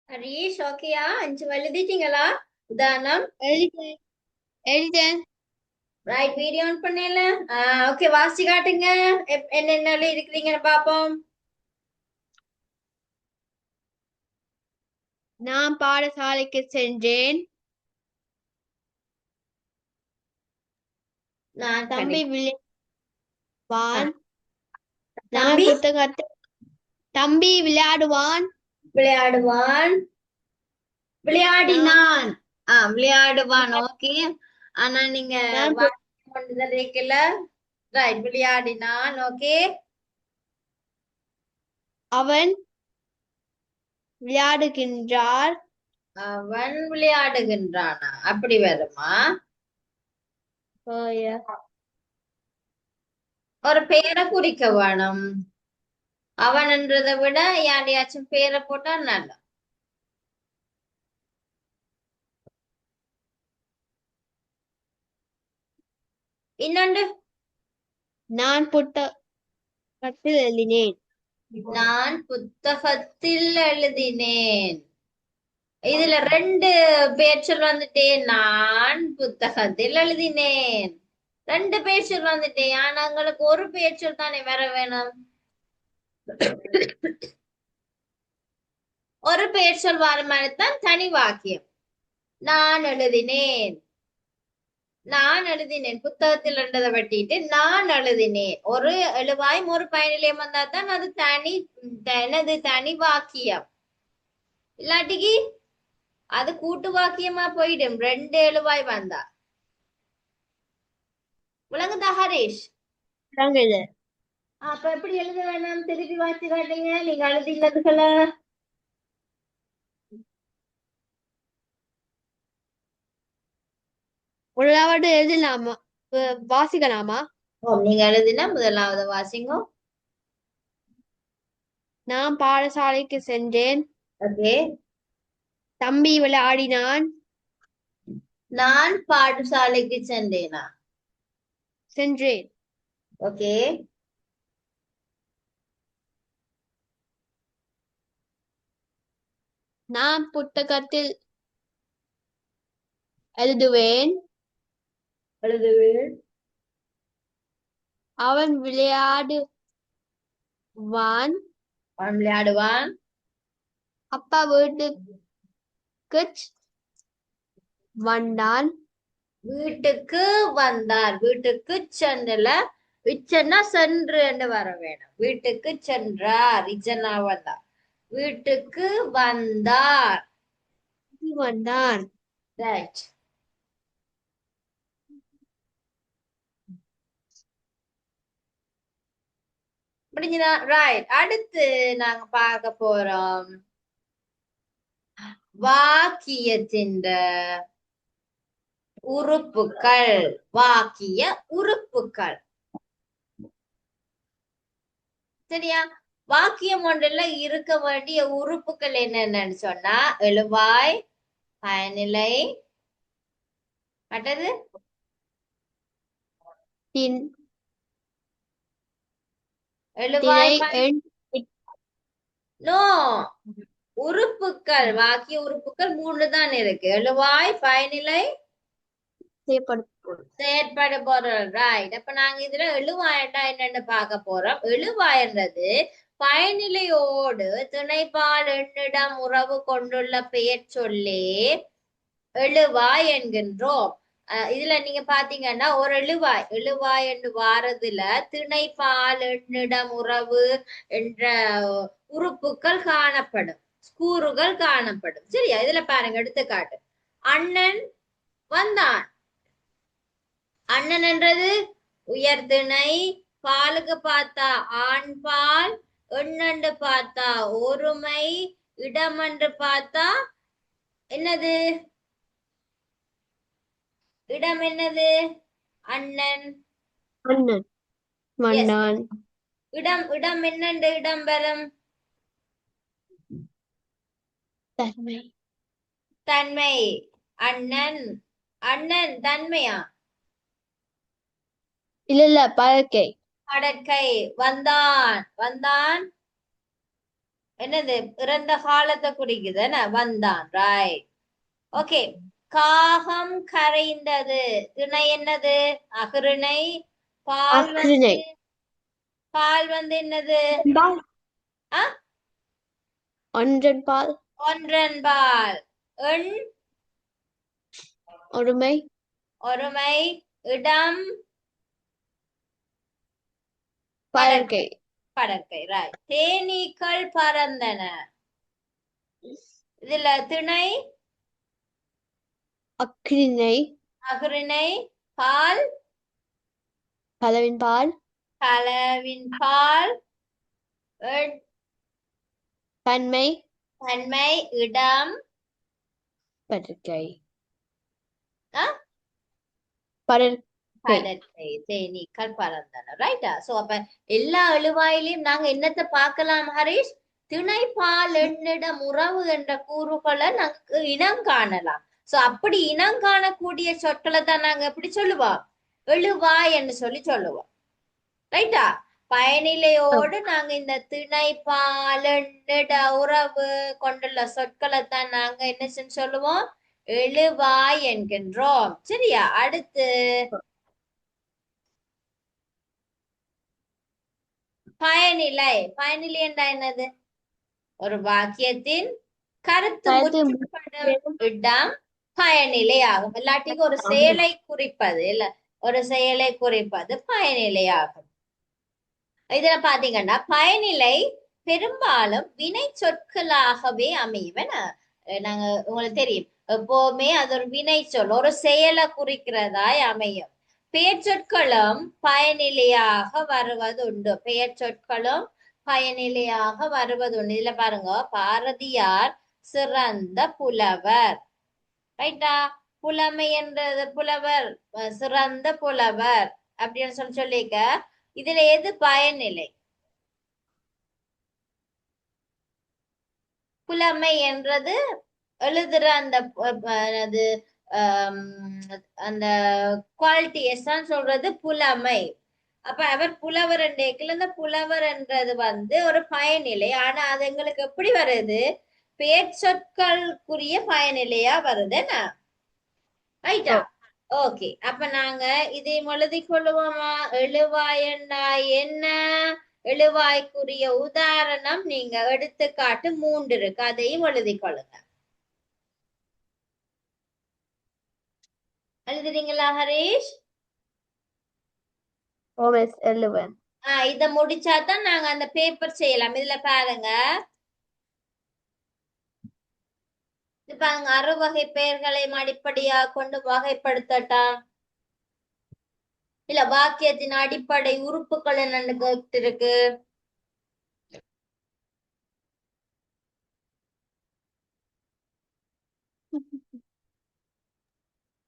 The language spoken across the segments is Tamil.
ஹரீஷ் ஓகேயா? 5 எழுதிட்டீங்களா? உதாரணம். எழுதிட்டேன் எழுதிட்டேன். ரைட், வீடியோ ஆன் பண்ணல. ஓகே, வாசி காட்டுங்க. என்னென்ன இருக்கிறீங்கன்னு பாப்போம். நான் பாடசாலைக்கு சென்றேன். நான் தம்பி படிப்பேன். விளையாடுவான். நான் தம்பி புத்தகத்தை தம்பி விளையாடுவான். விளையாடுவான். நான் விளையாடினான். விளையாடுவான். ஓகே. ஆனா நீங்க நான் கொண்டுதான் இருக்கல. ரைட், விளையாடினான். ஓகே. அவன் விளையாடுகின்றார். அவன் விளையாடுகின்றானா? அப்படி வருமா? ஒரு பெயரை குறிக்க வேணும். அவன்ன்றதை விட யாரையாச்சும் பேரை போட்டா நல்லா. இன்னொன்று. நான் புத்தகத்தில் எழுதினேன். நான் புத்தகத்தில் எழுதினேன். இதுல ரெண்டு பேச்சொல் வந்துட்டேன். நான் புத்தகத்தில் எழுதினேன். ரெண்டு பேச்சொல் வந்துட்டேன். ஆனா உங்களுக்கு ஒரு பேச்சொல் தானே வர வேணும். ஒரு பேச்சொல் வர மாதிரிதான் தனி வாக்கியம். நான் எழுதினேன். நான் எழுதினேன். புத்தகத்தில் இருந்ததை வெட்டிட்டு நான் எழுதினேன். ஒரு எழுவாயும் ஒரு பயனிலையும் வந்தா தான் அது எனது தனி வாக்கியம். இல்லாட்டிக்கு அது கூட்டு வாக்கியமா போயிடும். ரெண்டு எழுவாய் வந்தா. விளங்குதா ஹரீஷ்? விளங்குது. அப்ப எப்படி எழுத வேணாம்? திருப்பி வாசி காட்டுங்க நீங்க எழுதினதுகளை. முதலாவது எழுதலாமா? வாசிக்கலாமா? நீங்க எழுதினா முதலாவது வாசிங்க. நான் பாடசாலைக்கு சென்றேன். ஓகே. தம்பி விளையாடினான். நான் பாடசாலைக்கு சென்றேனா? சென்றேன். ஓகே. நான் புத்தகத்தில் எழுதுவேன். எழுதுவேன். அவன் விளையாடுவான். அவன் விளையாடுவான். அப்பா வீட்டுக்கு வந்தான். வீட்டுக்கு வந்தார். வீட்டுக்கு சென்றல. விச்சன்னா சென்று என்று வர வேணும். வீட்டுக்கு சென்றார். இச்சனா வந்தார். வீட்டுக்கு வந்தார். வந்தான். ரைட். முடிஞ்சதா? ரைட். அடுத்து நாங்க பார்க்க போறோம் வாக்கியத்தின் உறுப்புகள். வாக்கிய உறுப்புகள். சரியா? வாக்கியம் ஒன்றுல இருக்க வேண்டிய உறுப்புகள் என்னென்னு சொன்னா எழுவாய், பயனிலை, மற்றது திணை, எழுவாய் எண். நோ, உறுப்புகள். வாக்கிய உறுப்புகள் 3 தான் இருக்கு. எழுவாய், பயனிலை, செயற்படு பொருள். ரைட். அப்ப நாங்க இதுல எழுவாயண்டா என்னன்னு பார்க்க போறோம். எழுவாயன்றது பயனிலையோடு துணைப்பால் எண்ணிடம் உறவு கொண்டுள்ள பெயர் சொல்லே எழுவாய் என்கின்றோம். இதுல நீங்க பாத்தீங்கன்னா ஒரு எழுவாய் எழுவாய் என்று வாரதுல திணைப்பால் எண்ணிடம் உறவு என்ற உறுப்புகள் காணப்படும். கூறுகள் காணப்படும். சரியா? இதுல பாருங்க, எடுத்துக்காட்டு. அண்ணன் வந்தான். அண்ணன் என்றது உயர்திணை. பாலுக்கு பார்த்தா ஆண் பால். எண்ணண்டு பார்த்தா ஒருமை. இடம் என்று பார்த்தா என்னது? இடம் என்னது? அண்ணன். அண்ணன் எஸ். வந்தான். இடம் இடம் என்னண்டு இடம் பெறும்? தன்மை. தன்மை. அண்ணன். அண்ணன் தன்மையா? இல்ல பழக்கை. கடற்கை. வந்தான். வந்தான் என்னது இறந்த காலத்தை குறிக்குது என்ன வந்தான் ரைட் ஓகே காகம் கரைந்தது திணை என்னது அகரிணை பால் அக்ரிணை என்னது பால் ஆ ஒன்றன் பால் ஒன்றன்பால் எண் ஒருமை ஒருமை இடம் பலர்கை படற்கை ரைட் தேனீக்கள் பறந்தன இதுல திணை அக்ரிணை அகரிணை பால் பலவின் பால் களவின் பால் எண் பன்மை தன்மை இடம் பலர்கை ஆ? பலர்கை படற்கை தேனீக்கள் பறந்தன ரைட்டா சோ அப்ப எல்லா எழுவாயிலையும் நாங்க என்னத்தை பார்க்கலாம் ஹரிஷ் திணை பால் எண்ணிடம் உறவு என்ற கூறுகளை நாங்க இனம் காணலாம் சோ அப்படி இனம் காணக்கூடிய சொற்களை தான் நாங்க எப்படி சொல்லுவோம் எழுவாய் என்று சொல்லி சொல்லுவோம் ரைட்டா பயனிலையோடு நாங்க இந்த திணை பால் எண்ணிட உறவு கொண்டுள்ள சொற்களை தான் நாங்க என்ன சொல்லுவோம் எழுவாய் என்கின்றோம் சரியா அடுத்து பயனிலை பயனிலை என்றா என்னது ஒரு வாக்கியத்தின் கருத்து கருத்து முற்றுப்படும் இடம் பயனிலை ஆகும் இல்லாட்டிக்கு ஒரு செயலை குறிப்பது இல்ல ஒரு செயலை குறிப்பது பயனிலை ஆகும் இதுல பாத்தீங்கன்னா பயனிலை பெரும்பாலும் வினை சொற்களாகவே அமைவன நாங்க உங்களுக்கு தெரியும் எப்பவுமே அது ஒரு வினை சொல் ஒரு செயலை குறிக்கிறதாய் அமையும் பெயர் சொற்களும் பயனிலையாக வருவதுண்டு பெயர் சொற்களும் பயனிலையாக வருவதுண்டு இதுல பாருங்க பாரதியார் சிறந்த புலவர் ரைட்டா புலமை என்றது புலவர் சிறந்த புலவர் அப்படின்னு சொல்லிக்க இதுல எது பயனிலை புலமை என்றது எழுதுற அந்த அது அந்த குவாலிட்டிஸ் தான் சொல்றது புலமை அப்ப அவர் புலவர் என்றேக்கில் இந்த புலவர் என்றது ஒரு பயனிலை ஆனா அது எங்களுக்கு எப்படி வருது பெயர் சொற்களுக்குரிய பயனிலையா வருது என்ன ரைட்டா ஓகே அப்ப நாங்க இதை எழுதி கொள்ளுவோமா எழுவாயண்டா என்ன எழுவாய்க்குரிய உதாரணம் நீங்க எடுத்துக்காட்டு 3 இருக்கு அதையும் எழுதி கொள்ளுங்க எழுதுறீங்களா ஹரீஷ் ஓஎஸ் 11 இத முடிச்சாதான் நாங்க அந்த பேப்பர் செய்யலாம் இதுல பாருங்க பாருங்க அறுவகை பெயர்களை அடிப்படையாக கொண்டு வகைப்படுத்தட்டா இல்ல வாக்கியத்தின் அடிப்படை உறுப்புகள் என்னன்னு இருக்கு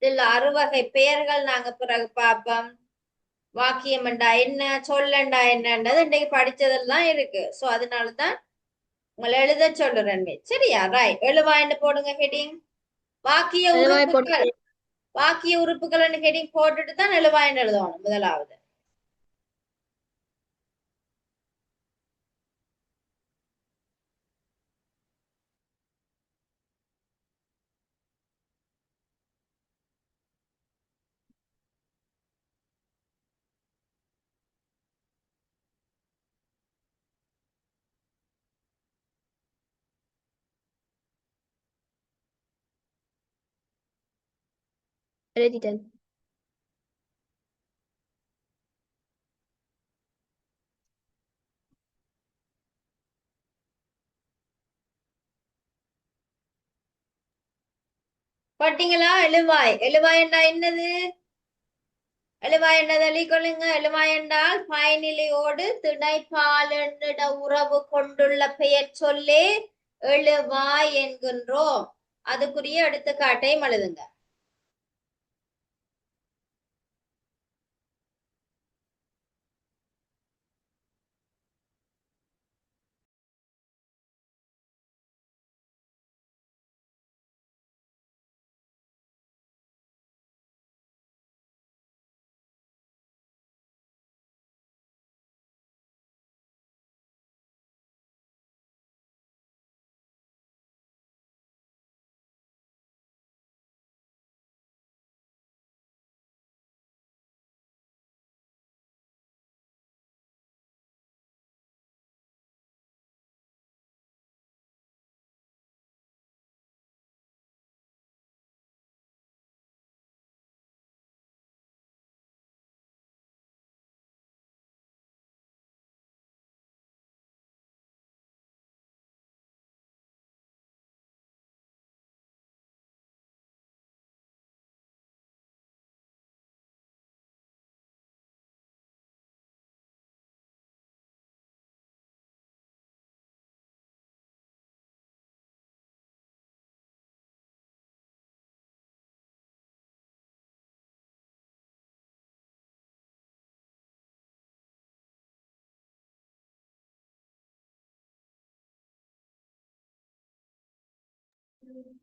இதுல அறுவகை பெயர்கள் நாங்க பிறகு பார்ப்போம் வாக்கியம் என்றா என்ன சொல்லண்டா என்னன்றது இன்னைக்கு படிச்சதெல்லாம் இருக்கு சோ அதனாலதான் உங்களை எழுத சொல்லுறேன் சரியா ரைட் எழுவாய்ன்னு போடுங்க ஹெடிங் வாக்கிய உறுப்புகள் வாக்கிய உறுப்புகள் ஹெடிங் போட்டுட்டு தான் எழுவாய்ன்னு எழுதணும் முதலாவது எழுதிட்டேன் பாத்தீங்களா எழுவாய் எழுவாய் என்றா என்னது எழுவாய் என்றதை எழுதிக்கொள்ளுங்க எழுவாய் என்றால் பயனிலையோடு திணைப்பாலனிட உறவு கொண்டுள்ள பெயர் சொல்லே எழுவாய் என்கின்றோம் அதுக்குரிய எடுத்துக்காட்டையும் எழுதுங்க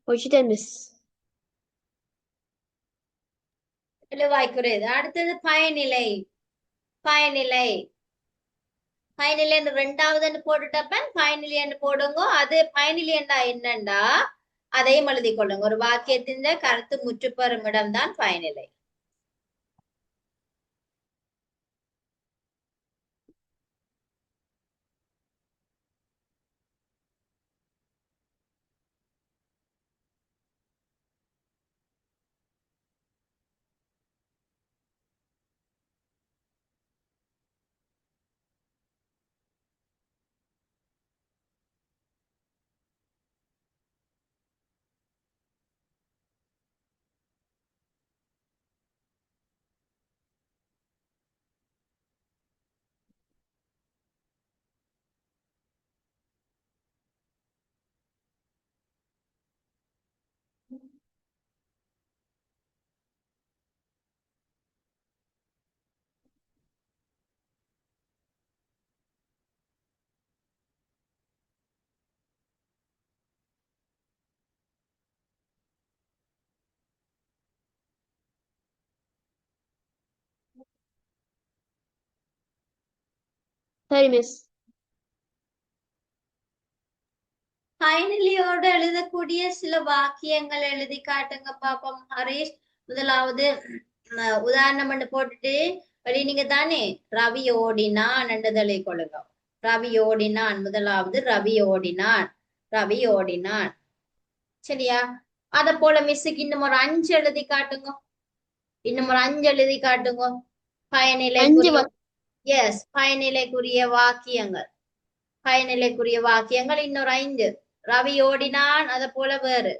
வச்சுட்டேன் மிஸ். எழுவாய்க்குரியது. அடுத்தது பயனிலை. பயனிலை. பயனிலை ரெண்டாவதுன்னு போட்டுட்டப்ப பயனிலை என்று போடுங்க. அது பயனிலை என்றா என்னண்டா அதையும் எழுதி கொள்ளுங்க. ஒரு வாக்கியத்தின் கருத்து முற்றுப்பெறும் இடம்தான் பயனிலை. சரி மிஸ். பயனிலையோடு எழுதக்கூடிய சில வாக்கியங்கள் எழுதி காட்டுங்க பாப்போம் ஹரிஷ். முதலாவது உதாரணம் ஒன்று போட்டுட்டு எழுதினீங்க தானே. ரவி ஓடினான் என்றதை கொள்ளுங்க. ரவி ஓடினான். முதலாவது ரவி ஓடினான். ரவி ஓடினான். சரியா? அத போல மிஸ்ஸுக்கு இன்னும் ஒரு 5 எழுதி காட்டுங்க. இன்னும் ஒரு 5 எழுதி காட்டுங்க. 5 பயனிலைக்குரிய எஸ் பயனிலைக்குரிய வாக்கியங்கள். பயனிலைக்குரிய வாக்கியங்கள் இன்னொரு 5. ரவி ஓடினான். அத போல வேறு.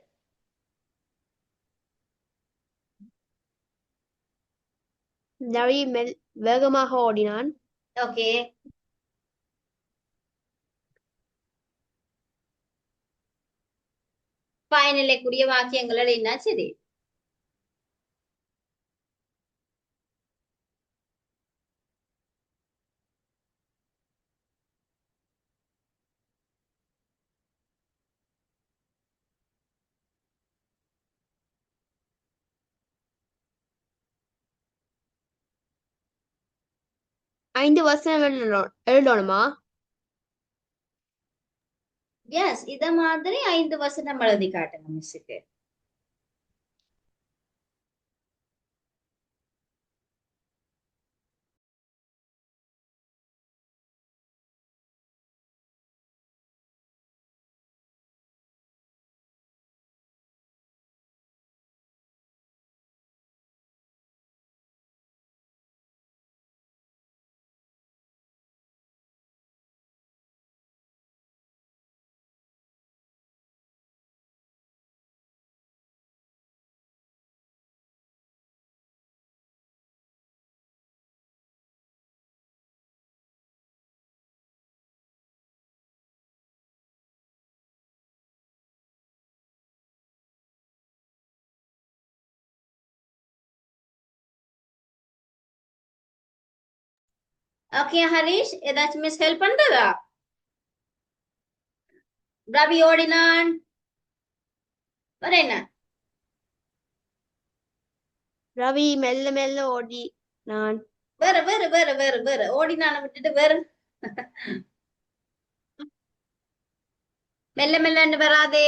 ரவி வேகமாக ஓடினான். ஓகே. பயனிலைக்குரிய வாக்கியங்கள் என்ன? சரி. ஐந்து வசனம் எழுதணுமா? எஸ் இத மாதிரி 5 வசனம் எழுதி காட்டுங்க மிஸ்ஸுக்கு. ஓகே ஹரிஷ், ஏதாச்சும் மிஸ் ஹெல்ப் பண்றதா? ரவி ஓடினான். வேற என்ன? ரவி மெல்ல மெல்ல ஓடினான். வேற வேற வேற வேற வேற ஓடினான விட்டுட்டு வேற. மெல்ல மெல்லன்னு வராதே.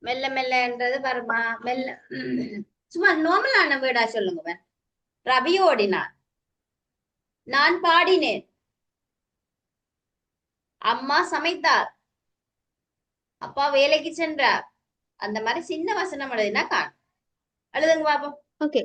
மெல்ல மெல்லன்றது வருமா? மெல்ல சும்மா நார்மலான வேர்டா சொல்லுங்க. ரவி ஓடினான். நான் பாடினேன். அம்மா சமைத்தார். அப்பா வேலைக்கு சென்றார். அந்த மாதிரி சின்ன வசனம் எழுதினா காணும். எழுதுங்க பாப்போம். ஓகே.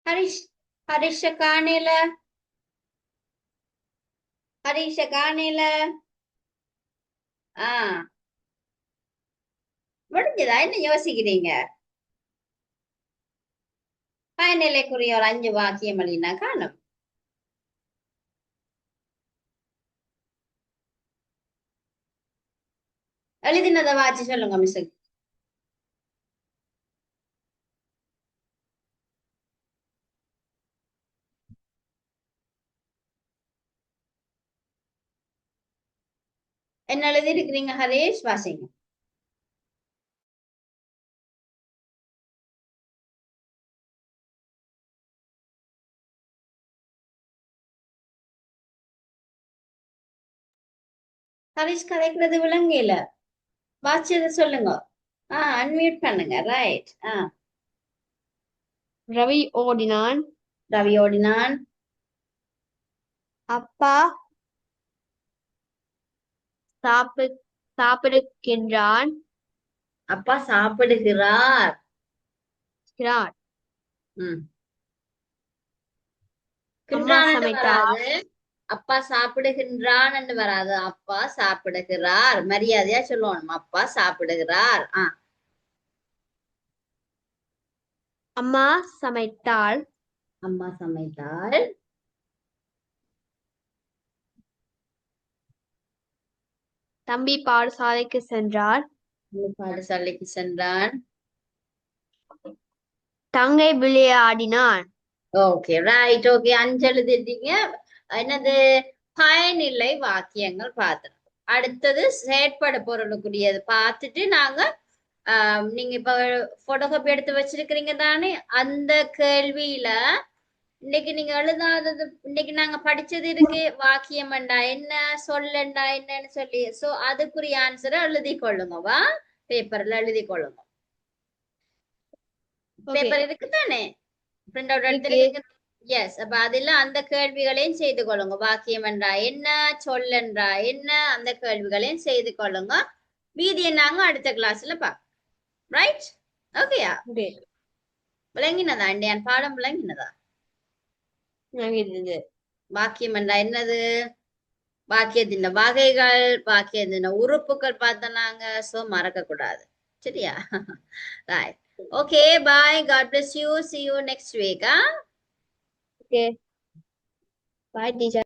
ஹரிஷ் ஹரிஷ காணேல ஹரிஷ காணேல ஆ முடிஞ்சதா என்ன யோசிக்கிறீங்க பயனிலைக்குரிய ஒரு 5 வாக்கியம் அப்படின்னா காணும் எழுதினதை வாச்சு சொல்லுங்க மிஸ் என்ன எழுதி இருக்கிறீங்க ஹரீஷ் வாசிங்க ஹரீஷ் கதைக்கிறது விளங்கல வாசியதை சொல்லுங்க அன்மியூட் பண்ணுங்க ரைட் ரவி ஓடினான். ரவி ஓடினான் அப்பா சாப்பிடுகின்றான். அப்பா சாப்பிடுகிறார் ம் அம்மா கின்றான் சமைத்தார். வராது அப்பா சாப்பிடுகின்றான் என்று வராது அப்பா சாப்பிடுகிறார் மரியாதையா சொல்லணும் அப்பா சாப்பிடுகிறார் அம்மா சமைத்தாள். அம்மா சமைத்தாள் தம்பி பாடசாலைக்கு சென்றார். பாடசாலைக்கு சென்றான் தங்கை விளையாடினான். ஓகே ரைட் ஓகே 5 எழுதிட்டீங்க என்னது பயனில்லை வாக்கியங்கள் பார்த்தோம் அடுத்தது செயற்பட பொருளுக்குரியது பார்த்துட்டு நாங்க நீங்க இப்ப போட்டோகாப்பி எடுத்து வச்சிருக்கிறீங்க தானே அந்த கேள்வியில இன்னைக்கு நீங்க எழுதாதது இன்னைக்கு நாங்க படிச்சது இருக்கு வாக்கியம் என்றா என்ன சொல்லண்டா என்னன்னு சொல்லி சோ அதுக்குரிய ஆன்சரை எழுதி கொள்ளுங்கவா பேப்பர்ல எழுதி கொள்ளுங்க பேப்பர் இருக்கு தானே பிரிண்ட் அவுட் எடுத்துருக்கீங்க எஸ் அப்ப அதுல அந்த கேள்விகளையும் செய்து கொள்ளுங்க வாக்கியம் என்றா என்ன சொல் என்றா என்ன அந்த கேள்விகளையும் செய்து கொள்ளுங்க மீதியை நாங்க அடுத்த கிளாஸ்ல பார்ப்போம் ரைட் ஓகேயா விளங்கினதா இண்டியான் பாடம் விளங்கினதா வாக்கியம் என்றா என்னது வாக்கியத்தின் வகைகள் வாக்கியத்தின் உறுப்புகள் பார்த்தனாங்க சோ மறக்க கூடாது சரியா right okay bye God bless you see you next week Okay. Bye, teacher.